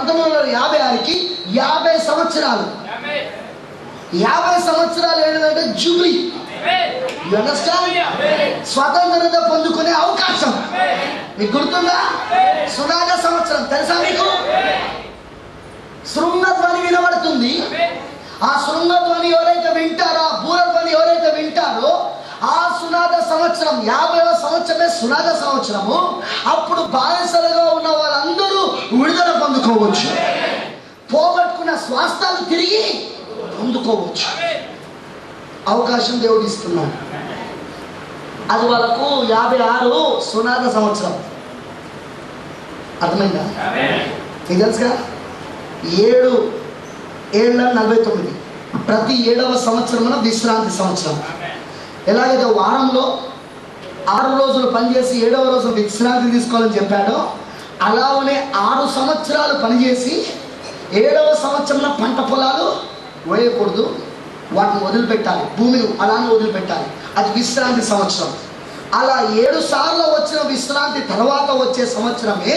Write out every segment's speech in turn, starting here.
1956కి 50 సంవత్సరాలు. 50 సంవత్సరాలు ఏంటంటే జూబ్లీ. You understand? స్వతంత్రత పొందుకునే అవకాశం. మీకు గుర్తుందా? సునాద సంవత్సరం తెలుసా మీకు? శృంగధ్వని వినబడుతుంది. ఆ శృంగధ్వని ఎవరైతే వింటారో, ఆ బూరధ్వని ఎవరైతే వింటారో, ఆ సునాద సంవత్సరం 50వ సంవత్సరమే సునాద సంవత్సరము. అప్పుడు బానిసలుగా ఉన్న వాళ్ళందరూ విడుదల పొందుకోవచ్చు. పోగొట్టుకున్న స్వాస్థాలు తిరిగి పొందుకోవచ్చు. అవకాశం దేవుడు ఇస్తున్నాడు. అది వాళ్ళకు 56 సునాద సంవత్సరం. అర్థమైందా? మీకు తెలుసుగా 7/49 ప్రతి 7వ సంవత్సరం విశ్రాంతి సంవత్సరం. ఎలాగైతే వారంలో 6 రోజులు పనిచేసి 7వ రోజు విశ్రాంతి తీసుకోవాలని చెప్పాడో, అలానే 6 సంవత్సరాలు పనిచేసి 7వ సంవత్సరంలో పంట పొలాలు వేయకూడదు, వాటిని వదిలిపెట్టాలి, భూమిని అలానే వదిలిపెట్టాలి. అది విశ్రాంతి సంవత్సరం. అలా 7 సార్లు వచ్చిన విశ్రాంతి తర్వాత వచ్చే సంవత్సరమే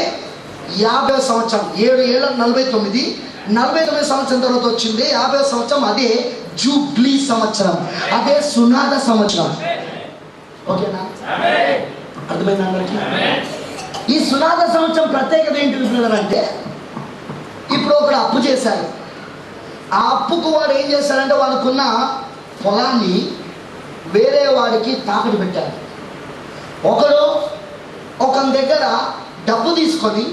50వ సంవత్సరం. 7/49 49 సంవత్సరం తర్వాత వచ్చింది 50వ సంవత్సరం. అదే జూబ్లీ సంవత్సరం, అదే సునాద సంవత్సరం. ఓకేనా? అర్థమైంది అందరికీ? ఈ సునాద సంవత్సరం ప్రత్యేకత ఏంటి బ్రదర్ అంటే, ఇప్పుడు ఒకడు అప్పు చేశారు. ఆ అప్పుకు వాడు ఏం చేశారంటే, వాళ్ళకున్న పొలాన్ని వేరే వాడికి తాకట్టు పెట్టారు. ఒకరి దగ్గర డబ్బు తీసుకొని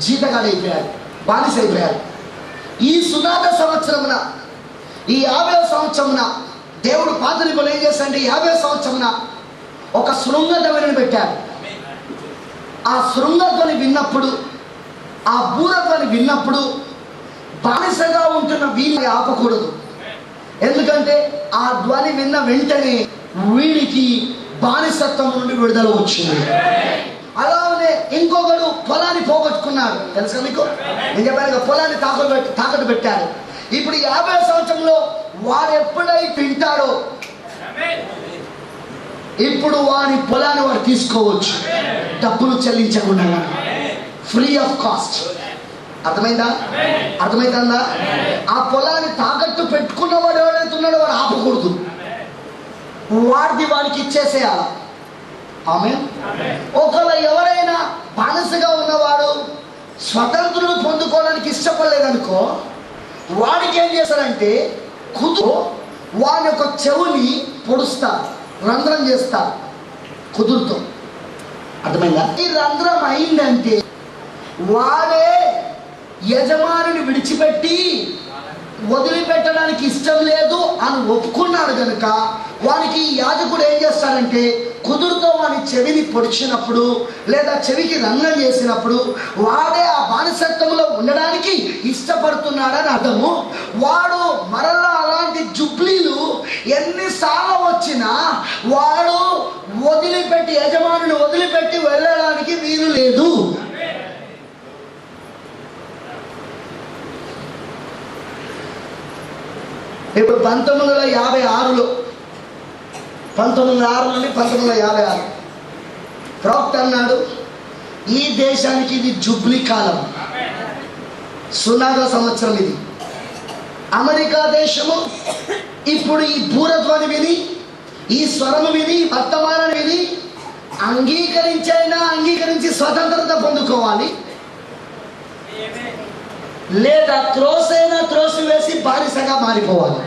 జీతగాడైపోయాడు, బానిస అయిపోయాడు. ఈ సునాద సంవత్సరమున, ఈ 50వ సంవత్సరమున దేవుడు పాత నిబంధనలో ఏం చేశాడంటే, 50వ సంవత్సరమున ఒక శృంగధ్వనిని పెట్టాడు. ఆ శృంగధ్వని విన్నప్పుడు, ఆ బూరధ్వని విన్నప్పుడు బానిసగా ఉంటున్న వీళ్ళని ఆపకూడదు. ఎందుకంటే ఆ ధ్వని విన్న వెంటనే వీడికి బానిసత్వం నుండి విడుదల వచ్చింది. అలానే ఇంకొకడు పొలాన్ని పోగొట్టుకున్నాడు. తెలుసా మీకు? నేను చెప్పాను, పొలాన్ని తాకట్టు పెట్టాడు. ఇప్పుడు 50వ సంవత్సరంలో వాడు ఎప్పుడైతే వింటాడో, ఇప్పుడు వాడి పొలాన్ని వాడు తీసుకోవచ్చు, డబ్బులు చెల్లించకుండా, ఫ్రీ ఆఫ్ కాస్ట్. అర్థమైందా? ఆ పొలాన్ని తాకట్టు పెట్టుకున్నవాడు ఎవరైతే ఉన్నాడో వాడు ఆపకూడదు, వాడికి ఇచ్చేసేయాలి. ఆమేన్. ఒకవేళ ఎవరైనా బానిసగా ఉన్నవాడు స్వతంత్రులు పొందుకోవడానికి ఇష్టపడలేదనుకో, వాడికి ఏం చేస్తారంటే వాడి యొక్క చెవుని పొడుస్తారు, రంధ్రం చేస్తారు కుదురుతో. అర్థమైందా? ఈ రంధ్రం అయిందంటే వాడే యజమానిని విడిచిపెట్టి వదిలిపెట్టడానికి ఇష్టం లేదు అని ఒప్పుకున్నాడు కనుక, వానికి యాజకుడు ఏం చేస్తాడంటే, కుదురుతో వాని చెవిని పొడిచినప్పుడు లేదా చెవికి రంధ్రం చేసినప్పుడు వాడే ఆ బానిసత్వంలో ఉండడానికి ఇష్టపడుతున్నాడని అర్థము. వాడు మరలా అలాంటి జుబ్లీలు ఎన్నిసార్లు వచ్చినా వాడు వదిలిపెట్టి, యజమానిని వదిలిపెట్టి వెళ్ళడానికి వీలు లేదు. ఇప్పుడు 1956 నుండి 1956 ప్రవక్త అన్నాడు, ఈ దేశానికి ఇది జుబ్లీ కాలం, సునాద సంవత్సరం ఇది. అమెరికా దేశము ఇప్పుడు ఈ భూరధ్వని విని, ఈ స్వరము విని, వర్తమానాన్ని విని అంగీకరించి స్వతంత్రత పొందుకోవాలి, లేదా త్రోసివేసి బానిసగా మారిపోవాలి.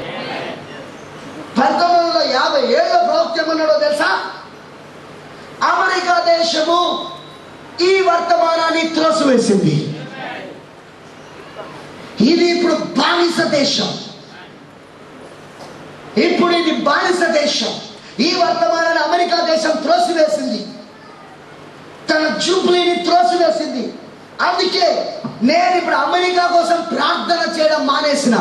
1957 ప్రవక్త ఏమన్నాడో తెలుసా? అమెరికా దేశము ఈ వర్తమానాన్ని త్రోసివేసింది, ఇది ఇప్పుడు బానిస దేశం. ఇప్పుడు ఇది బానిస దేశం. ఈ వర్తమానాన్ని అమెరికా దేశం త్రోసివేసింది, తన జూబ్లీని త్రోసివేసింది. అందుకే నేను ఇప్పుడు అమెరికా కోసం ప్రార్థన చేయడం మానేసిన.